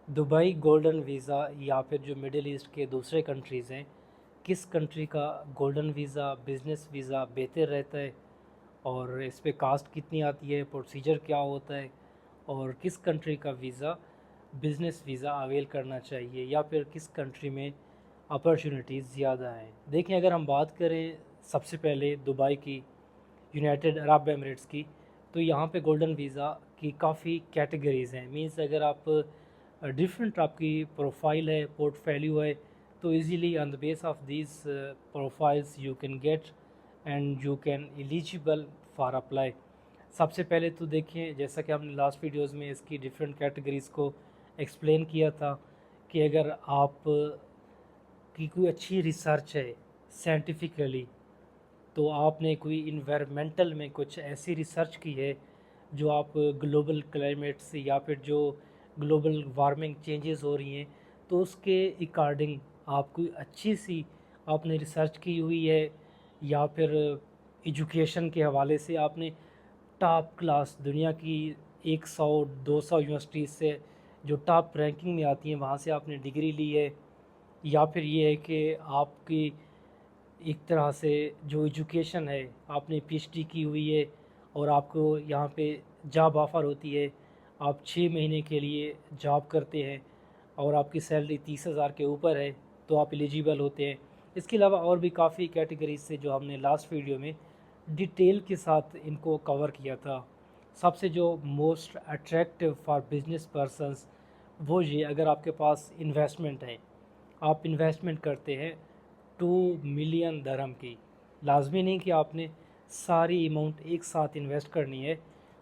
Dubai golden visa या फिर जो मिडिल ईस्ट के दूसरे कंट्रीज़ हैं, किस कंट्री का गोल्डन वीज़ा, बिज़नेस वीज़ा बेहतर रहता है और इस पे कास्ट कितनी आती है, प्रोसीजर क्या होता है और किस कंट्री का वीज़ा बिज़नेस वीज़ा अवेल करना चाहिए या फिर किस कंट्री में अपॉर्चुनिटीज़ ज़्यादा हैं। देखिए, अगर हम बात करें सबसे पहले दुबई की, यूनाइटेड अरब एमिरेट्स की, तो यहाँ पे गोल्डन वीज़ा की काफ़ी कैटेगरीज़ हैं। मींस अगर आप डिफरेंट आपकी प्रोफाइल है, पोर्टफोलियो है, तो easily on the base of these profiles you can get and you can eligible for apply. सबसे पहले तो देखिए, जैसा कि हमने लास्ट वीडियोस में इसकी डिफरेंट कैटेगरीज़ को एक्सप्लेन किया था कि अगर आप की कोई अच्छी रिसर्च है साइंटिफिकली, तो आपने कोई इन्वायरमेंटल में कुछ ऐसी रिसर्च की है जो आप ग्लोबल क्लाइमेट से या फिर जो ग्लोबल वार्मिंग चेंजेस हो रही हैं, तो उसके अकॉर्डिंग आप कोई अच्छी सी आपने रिसर्च की हुई है या फिर एजुकेशन के हवाले से आपने टॉप क्लास दुनिया की 100-200 यूनिवर्सिटीज़ से जो टॉप रैंकिंग में आती हैं वहाँ से आपने डिग्री ली है, या फिर ये है कि आपकी एक तरह से जो एजुकेशन है आपने पीएचडी की हुई है और आपको यहाँ पे जॉब ऑफ़र होती है, आप 6 महीने के लिए जॉब करते हैं और आपकी सैलरी 30,000 के ऊपर है, तो आप एलिजिबल होते हैं। इसके अलावा और भी काफ़ी कैटेगरीज से जो हमने लास्ट वीडियो में डिटेल के साथ इनको कवर किया था। सबसे जो most attractive for business persons वो ये, अगर आपके पास इन्वेस्टमेंट है, आप इन्वेस्टमेंट करते हैं 2 मिलियन दरहम की, लाजमी नहीं कि आपने सारी अमाउंट एक साथ इन्वेस्ट करनी है।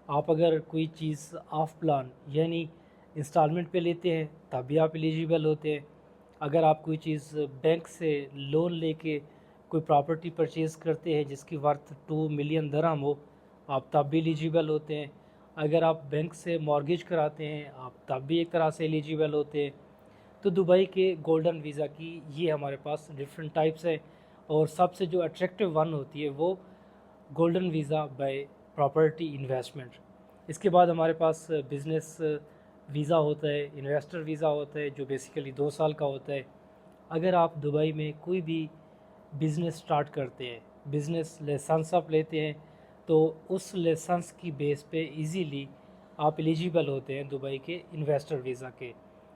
आप अगर कोई चीज़ ऑफ प्लान यानी इंस्टॉलमेंट पे लेते हैं तब भी आप एलिजिबल होते हैं। अगर आप कोई चीज़ बैंक से लोन लेके कोई प्रॉपर्टी परचेज़ करते हैं जिसकी वर्थ 2 मिलियन दरहम हो, आप तब भी एलिजिबल होते हैं। अगर आप बैंक से मॉर्गेज कराते हैं, आप तब भी एक तरह से एलिजिबल होते हैं। तो दुबई के गोल्डन वीज़ा की ये हमारे पास डिफरेंट टाइप्स है और सबसे जो अट्रैक्टिव वन होती है वो golden visa by property investment. इसके बाद हमारे पास बिज़नेस वीज़ा होता है, इन्वेस्टर वीज़ा होता है जो बेसिकली 2 साल का होता है। अगर आप दुबई में कोई भी बिज़नेस स्टार्ट करते हैं, बिज़नेस लाइसेंस आप लेते हैं, तो उस लाइसेंस की बेस पे इजीली आप एलिजिबल होते हैं दुबई के इन्वेस्टर वीज़ा के।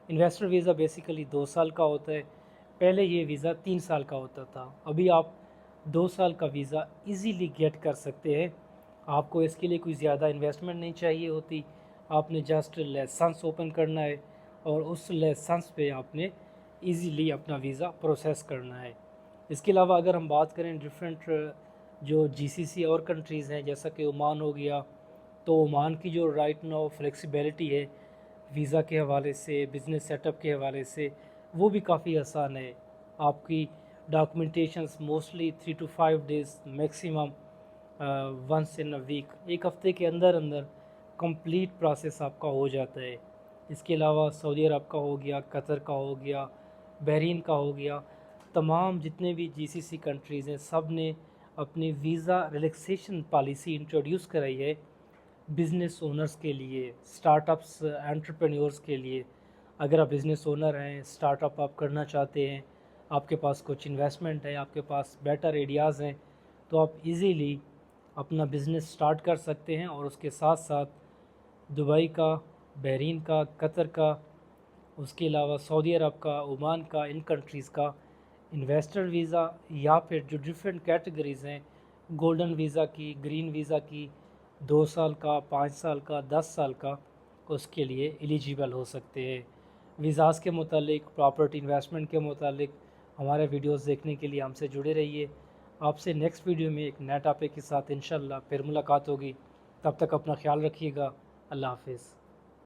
इन्वेस्टर वीज़ा बेसिकली 2 साल का होता है। पहले ये वीज़ा 3 साल का होता था, अभी आप 2 साल का वीज़ा इजीली गेट कर सकते हैं। आपको इसके लिए कोई ज़्यादा इन्वेस्टमेंट नहीं चाहिए होती, आपने जस्ट लाइसेंस ओपन करना है और उस लाइसेंस पे आपने इजीली अपना वीज़ा प्रोसेस करना है। इसके अलावा अगर हम बात करें डिफरेंट जो जीसीसी और कंट्रीज़ हैं, जैसा कि ओमान हो गया, तो ओमान की जो राइट नाउ फ्लेक्सिबिलिटी है वीज़ा के हवाले से, बिज़नेस सेटअप के हवाले से, वो भी काफ़ी आसान है। आपकी documentations mostly 3 to 5 days maximum, once in a week, एक हफ़्ते के अंदर अंदर कंप्लीट प्रोसेस आपका हो जाता है। इसके अलावा सऊदी अरब का हो गया, कतर का हो गया, बहरीन का हो गया, तमाम जितने भी जीसीसी कंट्रीज़ हैं सब ने अपनी वीज़ा रिलैक्सेशन पॉलिसी इंट्रोड्यूस कराई है बिज़नेस ओनर्स के लिए, स्टार्टअप्स, एंटरप्रेन्योर्स के लिए। अगर आप बिज़नेस ओनर हैं, स्टार्टअप आप करना चाहते हैं, आपके पास कुछ इन्वेस्टमेंट है, आपके पास बेटर आइडियाज़ हैं, तो आप इजीली अपना बिज़नेस स्टार्ट कर सकते हैं और उसके साथ साथ दुबई का, बहरीन का, कतर का, उसके अलावा सऊदी अरब का, ओमान का, इन कंट्रीज़ का इन्वेस्टर वीज़ा या फिर जो डिफरेंट कैटेगरीज़ हैं गोल्डन वीज़ा की, ग्रीन वीज़ा की, 2 साल का, 5 साल का, 10 साल का, उसके लिए एलिजिबल हो सकते हैं। वीज़ाज़ के मुतालिक, प्रॉपर्टी इन्वेस्टमेंट के मुतालिक हमारे वीडियोस देखने के लिए हमसे जुड़े रहिए। आपसे नेक्स्ट वीडियो में एक नए टॉपिक के साथ इंशाल्लाह फिर मुलाकात होगी। तब तक अपना ख्याल रखिएगा। अल्लाह हाफ़िज़।